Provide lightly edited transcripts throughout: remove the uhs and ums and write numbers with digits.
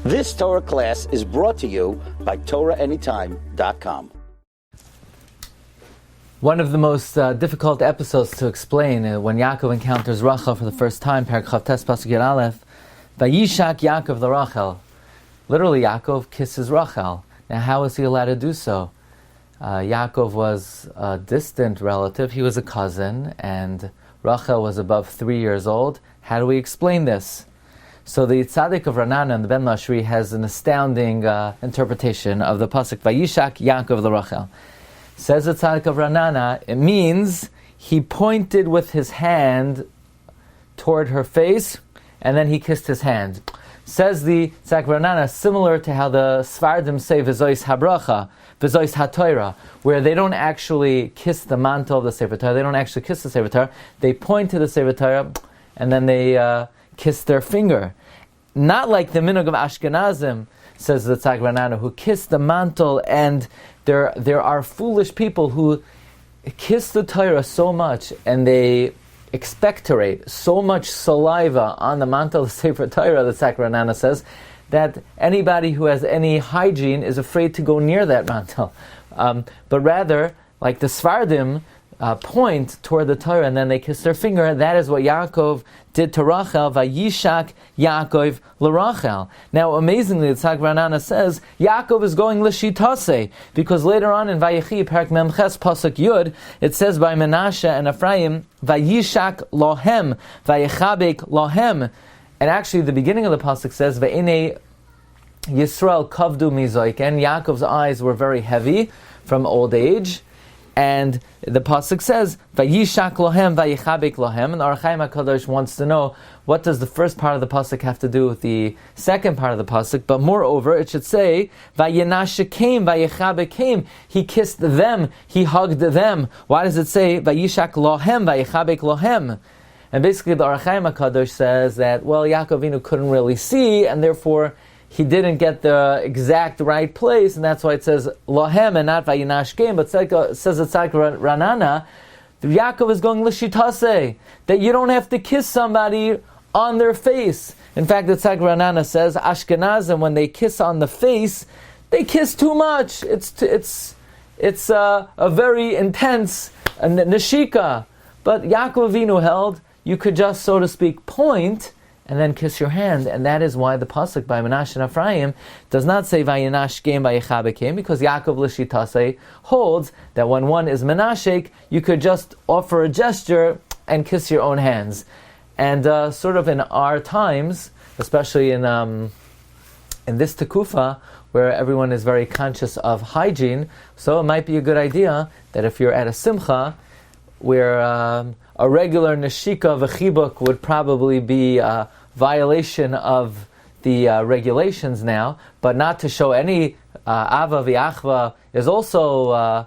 This Torah class is brought to you by TorahAnytime.com. One of the most difficult episodes to explain when Yaakov encounters Rachel for the first time, Perek Chavtes Pasuk Yud Aleph, Vayishak Yaakov l'Rachel. Literally, Yaakov kisses Rachel. Now, how was he allowed to do so? Yaakov was a distant relative. He was a cousin, and Rachel was above 3 years old. How do we explain this? So the Tzadik of Ranana and the Ben Lashri has an astounding interpretation of the pasuk Vayishak Yaakov l'Rachel. Says the Tzadik of Ranana, it means he pointed with his hand toward her face, and then he kissed his hand. Says the Tzadik of Ranana, similar to how the Sfardim say V'zois habracha, V'zois haTorah, where they don't actually kiss the mantle of the Sefer Torah, they don't actually kiss the Sefer Torah, they point to the Sefer Torah, and then they kiss their finger. Not like the minhag of Ashkenazim, says the Tzadik Ranana, who kiss the mantle, and there are foolish people who kiss the Torah so much, and they expectorate so much saliva on the mantle of the Sefer Torah, the Tzadik Ranana says, that anybody who has any hygiene is afraid to go near that mantle. But rather, like the Sfardim, point toward the Torah and then they kiss their finger. That is what Yaakov did to Rachel. Vayishak Yaakov l'Rachel. Now, amazingly, the Tzadik Ranana says Yaakov is going l'shitase, because later on in Vayeitzey, Perek Memches Pasuk Yud, it says by Menashe and Ephraim, Vayishak lohem, Vayechabek lohem. And actually, the beginning of the pasuk says, Ve'inei Yisrael kavdu mizoik, and Yaakov's eyes were very heavy from old age. And the pasuk says, "Vayishak lohem, vayichabek lohem." And TorahAnytime HaKadosh wants to know, what does the first part of the pasuk have to do with the second part of the pasuk? But moreover, it should say, "Vayenashekem, vayichabekem." He kissed them, he hugged them. Why does it say, "Vayishak lohem, vayichabek lohem"? And basically, the TorahAnytime HaKadosh says that, well, Yaakov Avinu couldn't really see, and therefore he didn't get the exact right place, and that's why it says lohem and not vayinashkem. But says the Tzadik Ranana, Yaakov is going l'shitase, that you don't have to kiss somebody on their face. In fact, the Tzadik Ranana says Ashkenazim, when they kiss on the face, they kiss too much. It's a very intense neshika. But Yaakov Avinu held you could just, so to speak, point and then kiss your hand, and that is why the pasuk by Menashe and Ephraim does not say Vayinashkem Vayichabekem, because Yaakov l'shitase holds that when one is Menashek, you could just offer a gesture and kiss your own hands. And sort of in our times, especially in this tekufa, where everyone is very conscious of hygiene, so it might be a good idea that if you're at a simcha, where a regular neshika v'chibuk would probably be a violation of the regulations now, but not to show any ava v'achva is also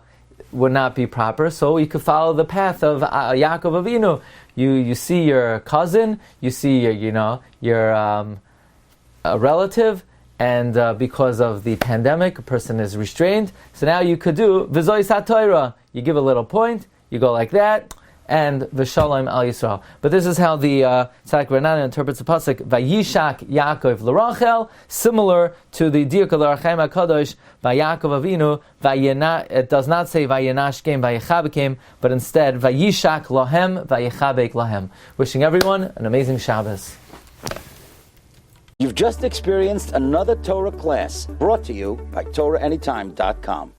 would not be proper. So you could follow the path of Yaakov Avinu. You see your cousin, you see your a relative, and because of the pandemic, a person is restrained. So now you could do v'zois haTorah. You give a little point, you go like that, and v'shalom al Yisrael. But this is how the Tzadik Ranana interprets the pasuk Vayishak Yaakov l'Rachel, similar to the diuk of the TorahAnytime HaKadosh by Yaakov Avinu. It does not say Vayinashkem Vayichabekem, but instead Vayishak lohem Vayichabek lohem. Wishing everyone an amazing Shabbos. You've just experienced another Torah class brought to you by TorahAnytime.com.